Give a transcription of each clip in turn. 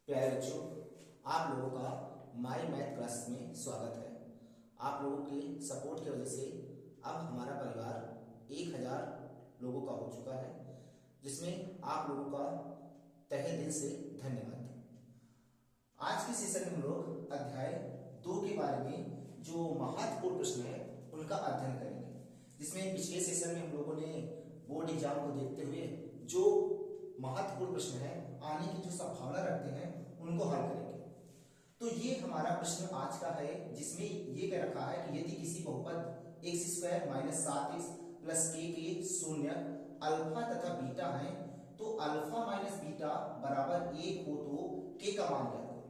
प्यारे बच्चों, आप लोगों का माय मैथ क्लास में स्वागत है। आप लोगों के सपोर्ट की वजह से अब हमारा परिवार 1000 लोगों का हो चुका है, जिसमें आप लोगों का तहे दिल से धन्यवाद। आज के सेशन में हम लोग अध्याय 2 के बारे में जो महत्वपूर्ण प्रश्न है उनका अध्ययन करेंगे, जिसमें पिछले सेशन में हम लोगों ने बोर्ड एग्जाम को देखते हुए जो महत्वपूर्ण प्रश्न है आने की जो संभावना रखते हैं उनको हल करेंगे। तो ये हमारा प्रश्न आज का है, जिसमें ये कह रखा है कि यदि किसी बहुपद x² - 7x + k के शून्य अल्फा तथा बीटा है तो अल्फा माइनस बीटा बराबर 1 हो तो k का मान ज्ञात करो।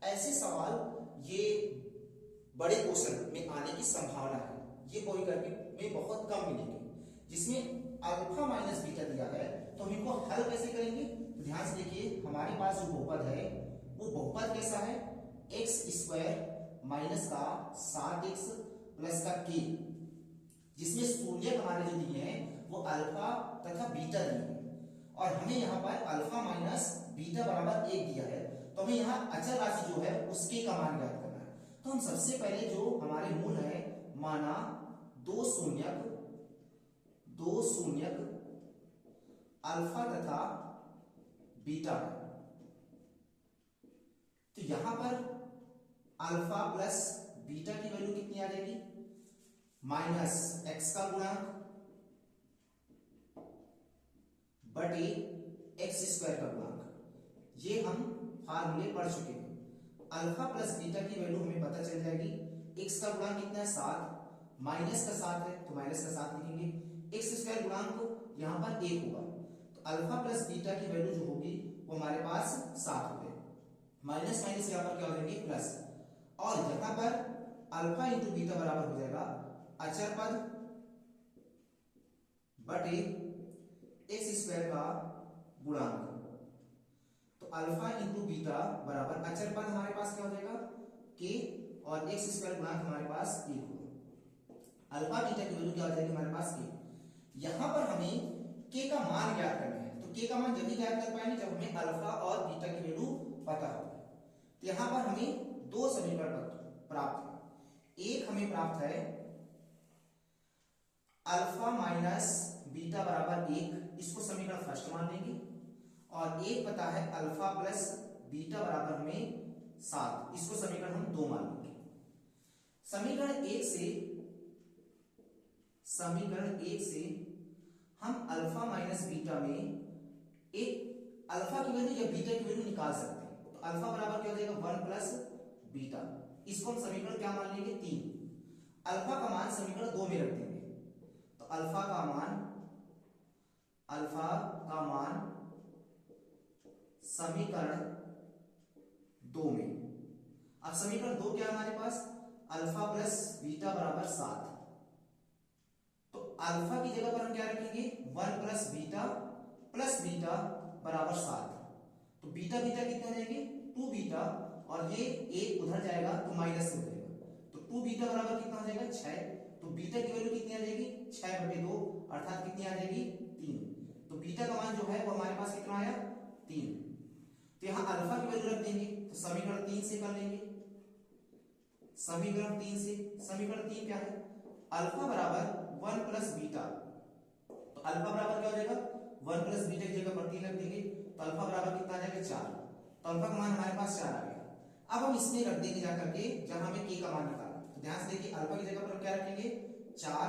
ऐसे सवाल ये बड़े क्वेश्चन में आने की संभावना है, ये पॉलिटेक्निक में बहुत कम मिलेंगे, जिसमें अल्फा माइनस बीटा दिया है। तो हम इनको हल कैसे करेंगे? तो ध्यान से देखिए, हमारे पास जो बहुपद है वो बहुपद कैसा है? x² माइनस का 7x प्लस का k, जिसमें शून्य हमारे जो दिए हैं वो अल्फा तथा बीटा दिए हैं, और हमें यहाँ पर अल्फा माइनस बीटा बराबर 1 दिया है। तो हमें यहाँ अचर राशि जो है उसके का मान ज्ञात करना है। तो हम सबसे पहले जो हमारे मूल है, माना दो शून्यक अल्फा तथा बीटा है, तो यहां पर अल्फा प्लस बीटा की वैल्यू कितनी आ जाएगी? माइनस एक्स का गुणांक बटे x² का गुणांक। ये हम फार्मूले पढ़ चुके हैं। अल्फा प्लस बीटा की वैल्यू हमें पता चल जाएगी। x का गुणांक कितना है? 7, माइनस का 7 है तो माइनस का 7 लिखेंगे। x² गुणांक यहां पर 1 होगा, तो अल्फा प्लस बीटा की वैल्यू जो होगी वो हमारे पास 7 हो गए। माइनस माइनस यहाँ पर क्या हो जाएंगे? प्लस, और यहां पर अल्फा इंटू बीटा बराबर हो जाएगा अचर पद बटे x² का गुणांक। तो अल्फा इंटू बीटा बराबर अचर पद हमारे पास क्या हो जाएगा? k, और x² गुणांक हमारे पास 1 होगा। अल्फा बीटा की वैल्यू क्या हो जाएगी हमारे पास? k। यहां पर हमें k का मान ज्ञात करना है, तो k का मान जब भी ज्ञात कर पाएंगे जब हमें अल्फा और बीटा की वैल्यू पता होगा। तो यहां पर हमें दो समीकरण प्राप्त है। एक हमें प्राप्त है अल्फा माइनस बीटा बराबर 1, इसको समीकरण फर्स्ट मान लेंगे, और एक पता है अल्फा प्लस बीटा बराबर हमें 7, इसको समीकरण हम 2 मान लेंगे। समीकरण 1 से हम अल्फा माइनस बीटा में एक अल्फा की वैल्यू या बीटा की वैल्यू निकाल सकते हैं। तो अल्फा बराबर क्या हो जाएगा? 1 प्लस बीटा, इसको हम समीकरण क्या मान लेंगे? 3। अल्फा का मान समीकरण 2 में रख देंगे, तो अल्फा का मान समीकरण 2 में। अब समीकरण 2 क्या है हमारे पास? अल्फा प्लस बीटा बराबर 7, तो अल्फा की जगह पर हम क्या रखेंगे? 1 प्लस बीटा बराबर 7। तो बीटा कितने हो जाएंगे? 2 बीटा, और ये 1 उधर जाएगा तो माइनस से हो जाएगा, तो 2 बीटा बराबर कितना हो जाएगा? 6। तो बीटा की वैल्यू कितनी आ जाएगी? 6/2, अर्थात कितनी आ जाएगी? 3। तो बीटा का मान जो है वो हमारे पास कितना आया? 3। तो यहां अल्फा की वैल्यू रख देंगे, तो समीकरण 3 से कर लेंगे। समीकरण 3 क्या है? अल्फा बराबर 1 प्लस बीटा, तो अल्फा बराबर क्या हो जाएगा? 1 प्लस बीटा की जगह पर 3 रख देंगे, तो अल्फा बराबर कितना आ जाएगा? 4। तो अल्फा का मान हमारे पास 4 आ गया। अब हम इसमें रख देंगे जाकर के जहां हमें k का मान निकालना। तो ध्यान से देखिए, अल्फा की जगह पर हम क्या रखेंगे? 4,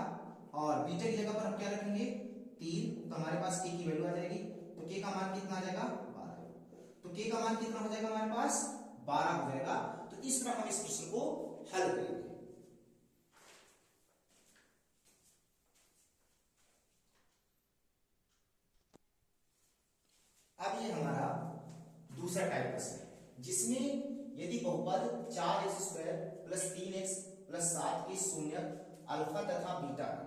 और बीटा की जगह पर हम क्या रखेंगे? 3। तो हमारे पास k की वैल्यू आ जाएगी, तो k का मान कितना आ जाएगा? 12। तो k का मान कितना हो जाएगा हमारे पास? 12 हो जाएगा। तो इस तरह हम इस प्रश्न को हल करेंगे। अब ये हमारा दूसरा टाइप प्रश्न है, जिसमें यदि बहुपद 4x² + 3x + 7 के शून्य अल्फा तथा बीटा है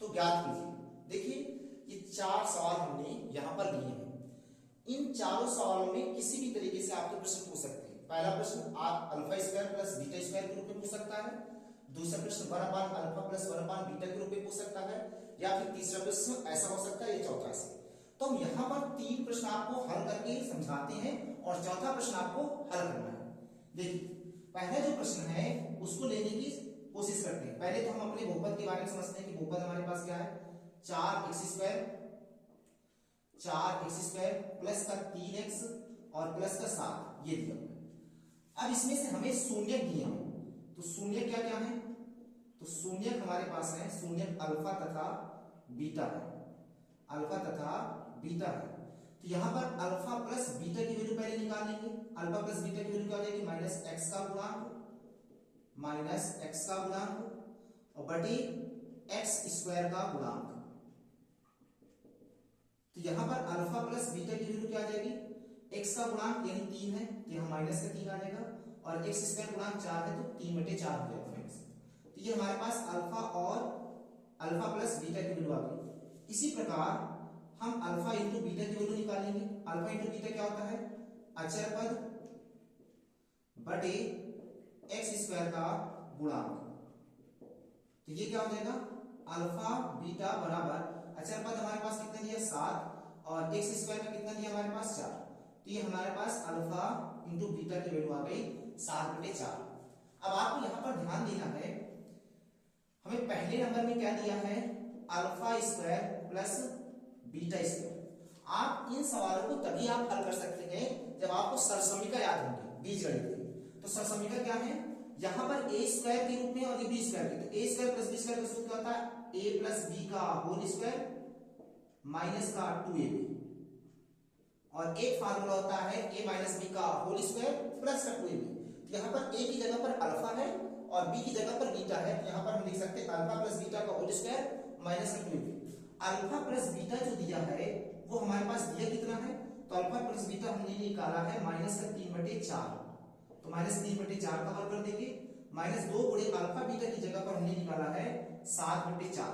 तो ज्ञात कीजिए। देखिए, ये 4 सवाल हमने यहां पर लिए हैं। इन चारों सवालों में किसी भी तरीके से आपके प्रश्न पूछ सकते हैं। पहला प्रश्न आप अल्फा² + बीटा² के रूप में पूछ सकता है। दूसरा प्रश्न 1/अल्फा + 1/बीटा के रूप में पूछ सकता है, या फिर तीसरा प्रश्न ऐसा हो सकता है, या चौथा ऐसा। तो हम यहां पर 3 प्रश्न प्रश्न आपको हल करके समझाते हैं और चौथा प्रश्न आपको हल करना है। देखिए पहला जो प्रश्न है उसको लेने की कोशिश करते हैं। पहले तो हम अपने बहुपद के बारे में समझते हैं कि बहुपद हमारे पास क्या है, 4x² प्लस का 3x और प्लस का 7 ये दिया हुआ है। अब इसमें से हमें शून्य दिए हैं, तो शून्य क्या क्या है, तो शून्य हमारे पास है, शून्य अल्फा तथा बीटा है, अल्फा तथा बीटा है। तो यहाँ पर अल्फा प्लस बीटा की वैल्यू पहले निकाल लेंगे। अल्फा प्लस बीटा की वैल्यू क्या हो जाएगी, माइनस एक्स का गुणांक और बटे x² का गुणांक। तो यहाँ पर अल्फा प्लस बीटा की वैल्यू क्या आ जाएगी, x का गुणांक यानी 3 है तो यहाँ माइनस का 3 आ जाएगा और x² गुणांक 4 है तो 3/4 हो जाएगा माइनस। तो ये हमारे पास अल्फा और अल्फा प्लस बीटा की वैल्यू आ गई। इसी प्रकार हम अल्फा इंटू बीटा की वैल्यू निकालेंगे। अल्फा इंटू बीटा क्या होता है, अचर पद बटे x² का गुणांक। तो ये क्या हो जाएगा, अल्फा बीटा बराबर अचर पद हमारे पास कितना दिया 7 और x² का कितना दिया हमारे पास 4। तो ये हमारे पास अल्फा इंटू बीटा की वैल्यू आ गई 7/4। अब आपको यहाँ पर ध्यान देना है, हमें पहले नंबर में क्या दिया है, α² प्लस β²। आप इन सवालों को तभी आप हल कर सकते हैं जब आपको सरसमीका याद होगी, बीजगणित की। तो सरसमीका क्या है, यहाँ पर a² के रूप में और ये b² के, तो a² प्लस b² का सूत्र क्या होता है, a प्लस b का होल स्क्वायर माइनस का 2ab और एक फार्मूला होता है a माइनस b का होल स्क्वायर प्लस का 2ab। तो यहाँ पर a की जगह पर अल्फा है और b की जगह पर बीटा है, यहाँ पर हम लिख सकते हैं अल्फा प्लस बीटा का होल स्क्वायर माइनस का 2ab। अल्फा प्लस बीटा जो दिया है वो हमारे पास दिया कितना है, तो अल्फा प्लस बीटा हमने निकाला है माइनस का 3/4। तो माइनस 3/4 का वर्ग कर देंगे, माइनस 2 गुणे अल्फा बीटा की जगह पर हमने निकाला है 7/4।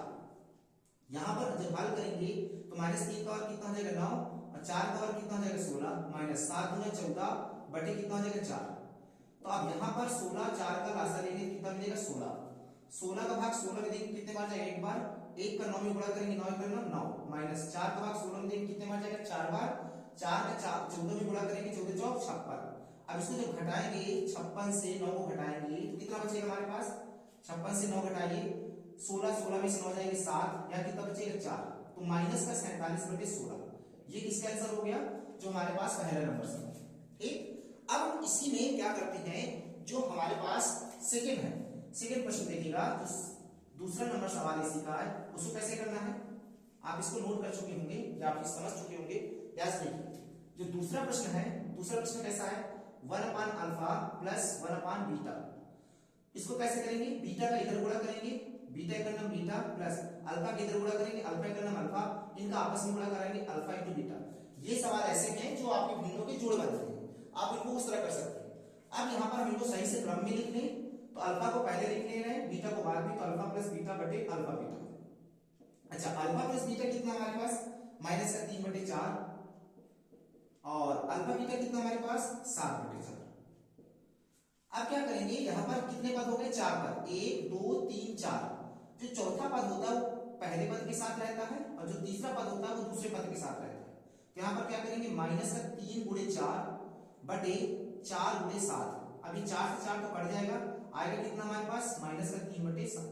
यहाँ पर जब हल करेंगे तो माइनस 3 का वर्ग कितना हो जाएगा 9 और 4 का वर्ग कितना हो जाएगा 16 माइनस 7 गुना 14 बटे कितना हो जाएगा 4। तो अब यहाँ पर 16 4 का लासा लेंगे कितना मिलेगा 16, 16 का भाग 16 में देंगे कितने बार जाएगा, एक बार, 1 का 9 में गुणा करेंगे 9 का 9 माइनस 4 का भाग 16 में देंगे कितने बार जाएगा 4 बार, 4 का 14 में गुणा करेंगे 14 चौक 56। अब इसको जब घटाएंगे 56 से 9 को घटाएंगे तो कितना बचेगा हमारे पास, 56 से 9 घटाइए 16 में से 9 जाएंगे 7, या कितना बचेगा 4, तो माइनस का 47/16। ये किसका आंसर हो गया, जो हमारे पास पहला नंबर से। ठीक, अब हम इसी में क्या करते हैं, जो हमारे पास सेकंड है, सेकंड प्रश्न देखिएगा, दूसरा नंबर सवाल इसी का है, उसको कैसे करना है आप इसको नोट कर चुके होंगे या आप समझ चुके होंगे। याद रखिए जो दूसरा प्रश्न है, दूसरा प्रश्न कैसा है, 1/α प्लस 1/β। इसको कैसे करेंगे, बीटा का इधर गुणा करेंगे, बीटा का नाम बीटा प्लस अल्फा के इधर गुणा करेंगे, अल्फा का नाम अल्फा, इनका आपस में गुणा कराएंगे अल्फा इंटू बीटा। ये सवाल ऐसे हैं जो आपके भिन्नों के जोड़ बनते हैं, आप इनको उस तरह कर सकते हैं। अब यहाँ पर हम इनको सही से क्रम में लिख लें, तो अल्फा को पहले लिख ले रहे हैं, बीटा को बाद में, तो अल्फा प्लस बीटा बटे अल्फा बीटा। अच्छा, अल्फा प्लस बीटा कितना हमारे पास, माइनस का 3/4 और अल्फा बीटा कितना हमारे पास 7/4। अब क्या करेंगे, यहाँ पर कितने पद हो गए, 4 पद, 1 2 3 4। जो चौथा पद होता है वो पहले पद के साथ रहता है और जो तीसरा पद होता है वो दूसरे पद के साथ रहता है। तो यहाँ पर क्या करेंगे, माइनस का 3 गुणे 4 बटे 4 गुणे 7। अभी 4 से 4 तो कट जाएगा, आएगा कितना हमारे पास, माइनस का 3/7।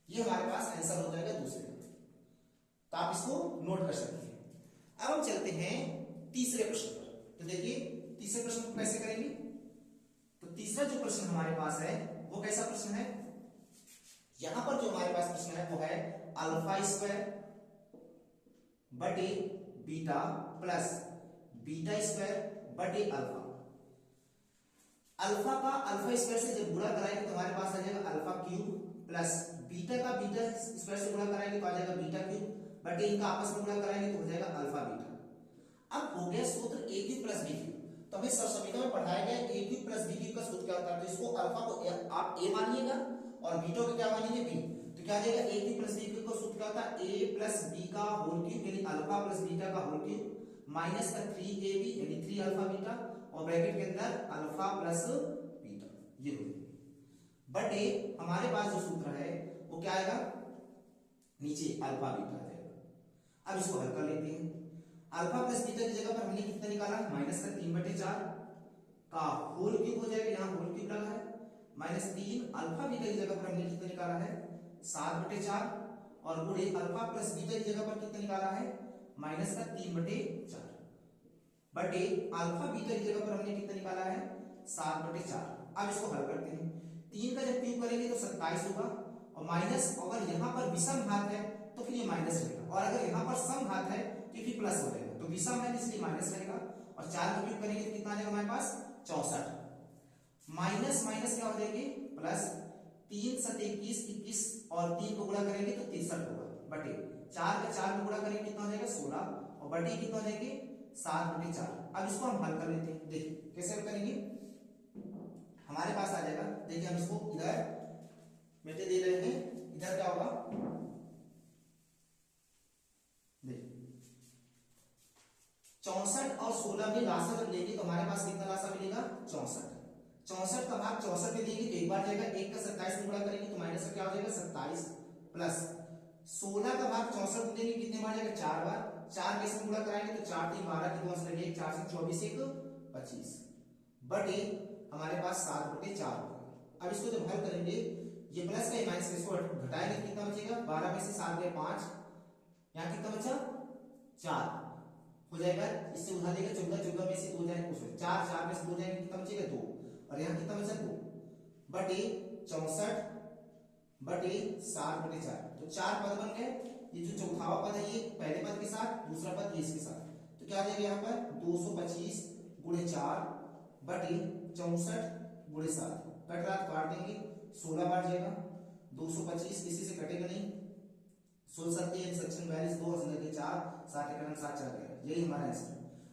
ये हमारे पास आंसर हो जाएगा दूसरे का, तो आप इसको नोट कर सकते हैं। अब हम चलते हैं तीसरे प्रश्न पर। तो देखिए तीसरे प्रश्न को कैसे करेंगे, तो तीसरा जो प्रश्न हमारे पास है वो कैसा प्रश्न है, यहां पर जो हमारे पास प्रश्न है वो है α² बटे बीटा प्लस β² बटे अल्फा। अल्फा का α² से जब गुणा कराएंगे तो हमारे पास आ जाएगा α³ प्लस बीटा का β² से गुणा कराएंगे तो आ जाएगा β³ बटे इनका आपस में गुणा कराएंगे तो हो जाएगा α β। अब हो गया सूत्र a³ प्लस b³। तो हमें सरसमीका में पढ़ाया गया a³ प्लस b³ का सूत्र क्या होता है, तो इसको अल्फा को आप a मानिएगा और बीटा को क्या मानेंगे b। तो क्या आ जाएगा a³ प्लस b³ का सूत्र क्या होता है, a प्लस b का होल क्यूब यानी अल्फा प्लस बीटा का होल क्यूब माइनस का 3ab यानी 3α बीटा और ब्रैकेट के अंदर अल्फा प्लस बीटा, ये हो बटे हमारे पास जो सूत्र है वो क्या आएगा, नीचे अल्फा बीटा आ जाएगा। अब इसको हल कर लेते हैं। अल्फा प्लस बीटा की जगह पर हमने कितना निकाला, माइनस का 3/4 का होल क्यूब हो जाएगा, यहाँ होल क्यूब लगा है, -3 अल्फा बीटा की जगह पर हमने कितना निकाला है 7/4 और गुणे अल्फा प्लस बीटा की जगह पर कितना निकाला है माइनस का 3/4 बटे अल्फा बीटा की जगह पर हमने कितना निकाला है 7/4। अब इसको हल करते हैं, 3 का जब क्यूब करेंगे तो 27 होगा और माइनस अगर यहाँ पर विषम घात है तो फिर ये माइनस रहेगा और अगर यहाँ पर सम घात है तो फिर प्लस हो जाएगा, तो विषम है इसलिए माइनस रहेगा और 4 का क्यूब करेंगे तो कितना आ जाएगा हमारे पास 64 माइनस माइनस क्या हो जाएंगे प्लस 3 7 21 21 और 3 को गुणा करेंगे तो 63 होगा बटे 4 का 4 में गुणा करेंगे कितना हो जाएगा 16 और बटे कितना हो जाएंगे 7/4। अब इसको हम हल कर लेते हैं, देखिए कैसे हल करेंगे, हमारे पास आ जाएगा, देखिए हम इसको इधर मिलते दे रहे हैं, इधर क्या होगा देखिए 64 और 16 में लासा जब लेंगे तो हमारे पास कितना लासा मिलेगा 64 का भाग 64 में देंगे तो एक बार जाएगा, 1 का 27 में गुणा करेंगे तो माइनस का क्या हो जाएगा 27 प्लस 16 का भाग 64 में देंगे कितने बार जाएगा 4 बार, 4 के इसमें गुणा कराएंगे तो 4 3 12 की 2 से लगे 4 से 24 1 25 बटे हमारे पास 7/4 होगा। अब इसको जब हल करेंगे ये प्लस का माइनस इसको घटाएंगे कितना बचेगा 12 में से 7 गए 5, यहाँ कितना बचा 4 हो जाएगा, इससे उधार लेगा 14 14 में से 2 जाएंगे उसमें 4 4 में से 2 जाएंगे कितना बचेगा 2 और यहाँ कितना बचा 2 बटे 64 बटे 7/4 तो 4 पद बन गए, ये जो चौथावा पद है ये पहले पद के साथ दूसरा पद ये इसके साथ, तो क्या आ जाएगा यहाँ पर 225 गुणे 4 बटे 64 गुणे 7 कट रहा काट देंगे 16 बार जाएगा 225 किसी से कटेगा नहीं, 16 7 42 2 के 4 7 1 7 4 गया, यही हमारा आंसर।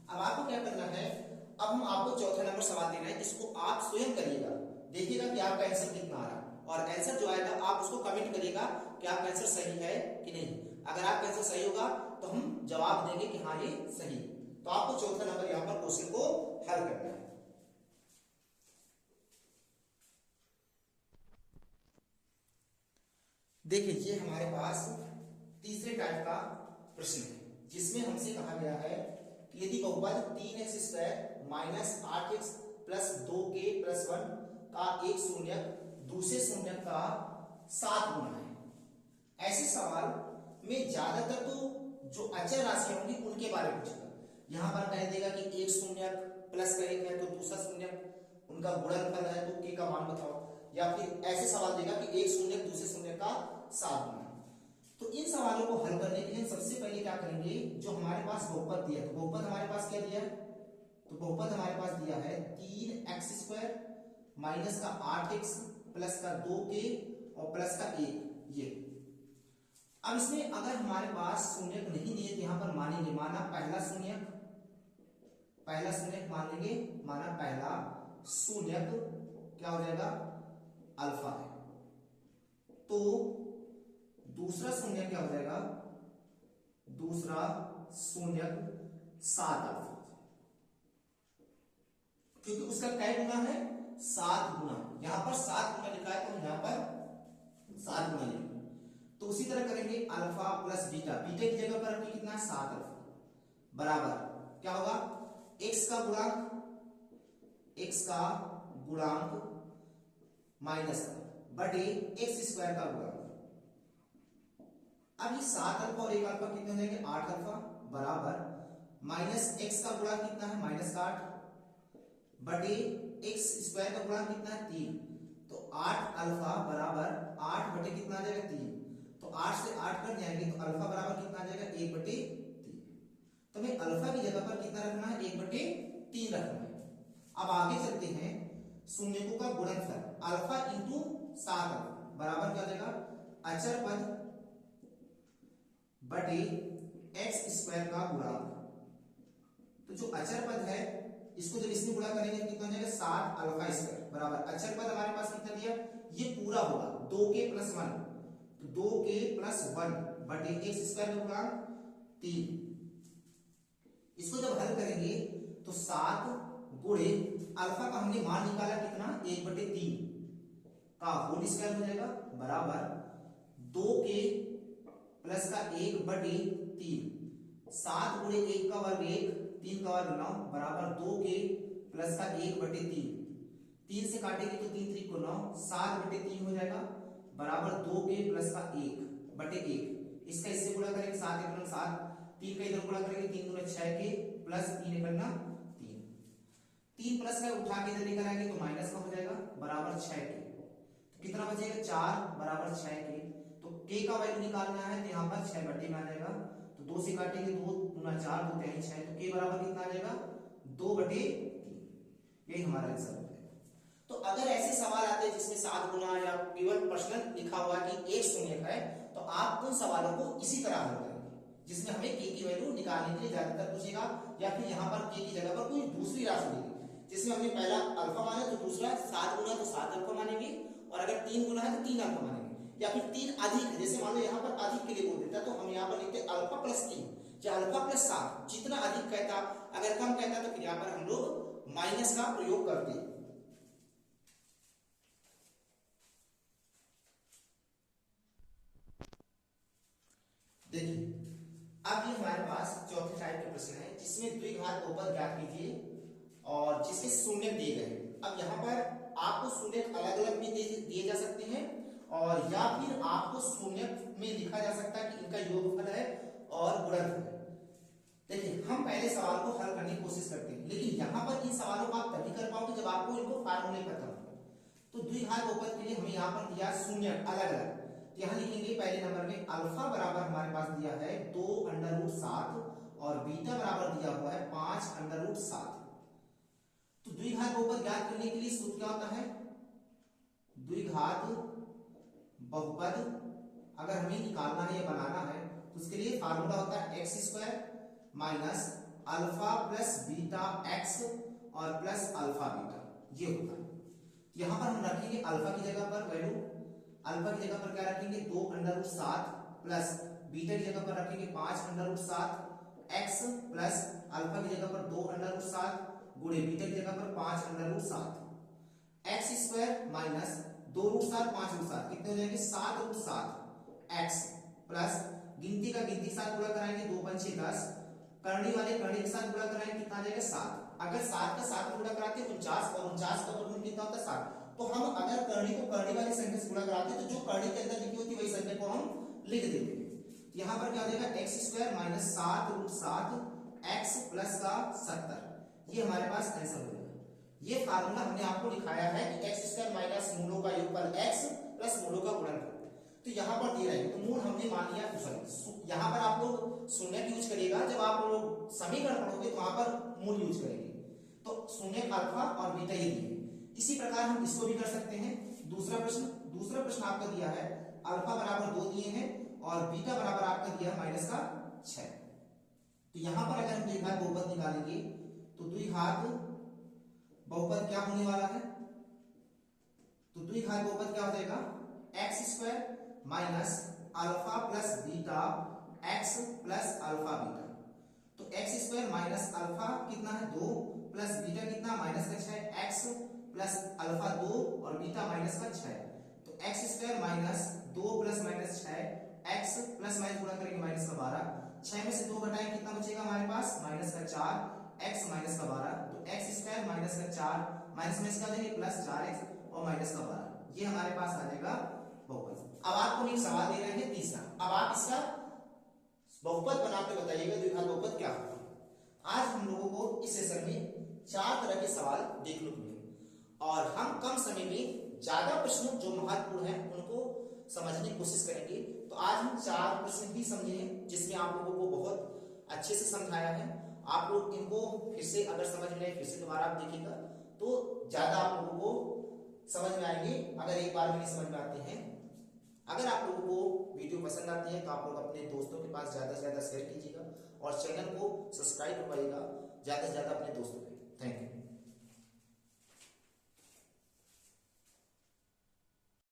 अब आपको क्या करना है, अब हम आपको चौथा नंबर सवाल देना है, इसको आप स्वयं करिएगा, देखिएगा कि आपका आंसर कितना आ रहा है और आंसर जो आएगा आप उसको कमेंट करिएगा कि आपका आंसर सही है कि नहीं। अगर आपका आंसर सही होगा तो हम जवाब देंगे कि हाँ ये सही, तो आपको चौथा नंबर यहाँ पर क्वेश्चन को हल करना है। देखिए ये हमारे पास तीसरे टाइप का प्रश्न है जिसमें हमसे कहा गया है कि यदि बहुपद 3x² minus 8x plus 2k plus 1 का एक शून्यक दूसरे शून्यक का 7 गुना है, ऐसे सवाल में ज्यादातर तो जो अचर राशियां होंगी उनके बारे में पूछेगा। यहाँ पर कह देगा कि एक शून्यक प्लस का 1 है तो दूसरा शून्यक उनका गुणनफल है तो k का मान बताओ, या फिर ऐसे सवाल देगा कि एक शून्यक दूसरे शून्यक का 7 गुना। तो इन सवालों को हल करने के लिए सबसे पहले क्या करेंगे, जो हमारे पास बहुपद दिया है, तो बहुपद हमारे पास क्या दिया है, तो बहुपद हमारे पास दिया है 3x² माइनस का 8x प्लस का 2k और प्लस का 1 ये। अब इसमें अगर हमारे पास शून्यक नहीं दिए तो यहाँ पर मानेंगे, माना पहला शून्यक मान लेंगे, माना पहला शून्यक क्या हो जाएगा अल्फा है, तो दूसरा शून्यक क्या हो जाएगा, दूसरा शून्यक 7 अल्फा, क्योंकि उसका क्या गुना है 7 गुना, यहां पर 7 गुना लिखा है तो यहां पर 7 गुना लिखेंगे। तो उसी तरह करेंगे अल्फा प्लस बीटा, बीटा की जगह पर रखिए कितना है 7 अल्फा बराबर क्या होगा x का गुणांक माइनस बटे x² का गुणांक। अब ये 7 अल्फा और 1 अल्फा कितने हो जाएंगे 8 अल्फा बराबर माइनस x का गुणांक कितना है -8 बटे x² का गुणांक कितना है 3, तो 8 अल्फा बराबर 8 बटे कितना आ जाएगा 3, तो 8 से 8 कट जाएंगे तो अल्फा बराबर कितना आ जाएगा 1/3। तो हमें अल्फा की जगह पर कितना रखना है 1/3 रखना है। अब आगे चलते हैं, शून्यकों का गुणनफल अल्फा इंटू 7 बराबर क्या हो जाएगा अचर पद बटे x² का गुणांक। तो जो अचर पद है इसको जब इसमें गुणा करेंगे तो कितना हो जाएगा 7 अल्फा² बराबर अचर पद हमारे पास कितना दिया, ये पूरा होगा 2k प्लस 1, तो 2k प्लस 1 बटे x² का गुणांक 3। इसको जब हल करेंगे तो 7 गुणे अल्फा का हमने मान निकाला कितना 1/3 का होल स्क्वायर हो जाएगा बराबर 2k प्लस का 1/3 7 गुणे 1 का वर्ग 1, 3 का वर्ग 9 बराबर 2 के प्लस का 1/3। 3 से काटेंगे तो 3 3 को 9, 7/3 हो जाएगा बराबर 2 के प्लस का 1/1। इसका इससे गुणा करेंगे 7 1 7, 3 का इधर गुणा करेंगे 3 दूना 6 के प्लस 3 करना 3, 3 प्लस का उठा के इधर लेकर आएंगे तो माइनस का हो जाएगा बराबर 6 के। तो कितना बचेगा 4 बराबर 6 के। तो k का वैल्यू निकालना है तो यहाँ पर 6 में आ जाएगा। तो 2 से काटेंगे 2 गुना 4 2 3 6, तो k बराबर कितना आ जाएगा 2/3। यही हमारा आंसर है। तो अगर ऐसे सवाल आते हैं जिसमें 7 गुना या केवल प्रश्न लिखा हुआ कि एक शून्यक है, तो आप उन सवालों को इसी तरह हल करेंगे जिसमें हमें k की वैल्यू निकालने के लिए ज्यादातर पूछेगा, या फिर यहाँ पर k की जगह पर कोई दूसरी राशि देगी जिसमें हमने पहला अल्फा माना तो दूसरा 7 गुना तो 7 अल्फा मानेंगे, और अगर 3 गुना है तो 3 अल्फा मानेंगे, या फिर 3 अधिक, जैसे मान लो यहाँ पर अधिक के लिए बोल देता तो हम यहाँ पर लिखते अल्फा प्लस 3 या अल्फा प्लस 7, जितना अधिक कहता। अगर कम कहता तो फिर यहाँ पर हम लोग माइनस का प्रयोग करते। देखिए अब ये हमारे पास चौथे टाइप के प्रश्न है जिसमें द्विघात बहुपद ज्ञात कीजिए और जिसके शून्य दिए गए। अब यहाँ पर आपको शून्य अलग अलग भी दिए जा सकते हैं, और या फिर आपको शून्य में लिखा जा सकता है कि इनका योगफल है और गुणनफल है। देखिए हम पहले सवाल को हल करने की कोशिश करते हैं, लेकिन यहाँ पर इन सवालों को आप तभी कर पाओगे जब आपको इनको फार्मूले पता हो। तो द्विघात बहुपद के लिए हमें यहाँ पर दिया शून्य अलग अलग, यहाँ लिखेंगे पहले नंबर में अल्फा बराबर हमारे पास दिया है 2√7 और बीटा बराबर दिया हुआ है 5√7। तो द्विघात बहुपद ज्ञात करने के लिए सूत्र क्या होता है, द्विघात बहुपद अगर हमें निकालना है या बनाना है तो उसके लिए फार्मूला होता है x² minus alpha plus beta x और प्लस अल्फा बीटा, ये होता है। यहां पर हम रखेंगे अल्फा की जगह पर वैल्यू, अल्फा की जगह पर क्या रखेंगे 2√7 प्लस बीटा की जगह पर रखेंगे 5√7, x प्लस अल्फा की जगह पर 2√7 गुणे बीटा की जगह पर 5√7, x² माइनस 2√7 5√7 कितने हो जाएंगे 7√7 x प्लस गिनती का गिनती के साथ गुणा कराएंगे 2 5 6 10, करनी वाले करनी के साथ गुणा कराएंगे कितना आ जाएगा 7। अगर 7 का 7 में गुणा कराते हैं 49 और 49 का वर्गमूल कितना होता है 7। तो हम अगर करनी को करनी वाली संख्या से गुणा कराते हैं तो जो करनी के अंदर लिखी होती है वही संख्या को हम लिख देते हैं। यहाँ पर क्या हो जाएगा x² माइनस 7√7 x प्लस का 70, ये हमारे पास आंसर हो जाएगा। ये फार्मूला हमने आपको दिखाया है कि x² माइनस मूलों का योगफल x प्लस मूलों का गुणनफल। तो यहाँ पर दे रहे हैं तो मूल हमने मान लिया, यहाँ पर आप लोग शून्य यूज करिएगा, जब आप लोग समीकरण पढ़ोगे तो वहां पर मूल यूज करेंगे। तो शून्य अल्फा और बीटा ये दिए। इसी प्रकार हम इसको भी कर सकते हैं। दूसरा प्रश्न आपका दिया है अल्फा बराबर 2 दिए हैं और बीटा बराबर आपका दिया है -6। तो यहां पर अगर हम द्विघात बहुपद निकालेंगे तो द्विघात बहुपद क्या होने वाला है, तो द्विघात बहुपद क्या हो जाएगा x² minus alpha plus beta x plus alpha beta. तो x² माइनस अल्फा कितना है 2 प्लस बीटा कितना -6 x प्लस अल्फा 2 और बीटा -6। तो x² minus 2 plus -6 x plus minus गुणा करेंगे -12, 6 में से 2 घटाएं कितना बचेगा हमारे पास -4 x -12। तो x² -4 माइनस में इसका देंगे +4x और -12, ये हमारे पास आ जाएगा बहुपद। अब आपको एक सवाल दे रहे हैं तीसरा, अब आप इसका बहुपद बना के बताइएगा द्विघात बहुपद क्या होगा। आज हम लोगों को इस सेशन में 4 तरह के सवाल देखने को मिले और हम कम समय में ज्यादा प्रश्न जो महत्वपूर्ण है उनको समझने की कोशिश करेंगे। तो आज हम 4 प्रश्न भी समझे हैं जिसमें आप लोगों को बहुत अच्छे से समझाया है। आप लोग इनको फिर से अगर समझ में आए फिर से दोबारा आप देखिएगा तो ज्यादा आप लोगों को समझ में आएंगे अगर एक बार में नहीं समझ में आते हैं। अगर आप लोगों को वीडियो पसंद आती है तो आप लोग अपने दोस्तों के पास ज्यादा से ज्यादा शेयर कीजिएगा और चैनल को सब्सक्राइब करवाइएगा ज्यादा से ज्यादा अपने दोस्तों को। Thank you.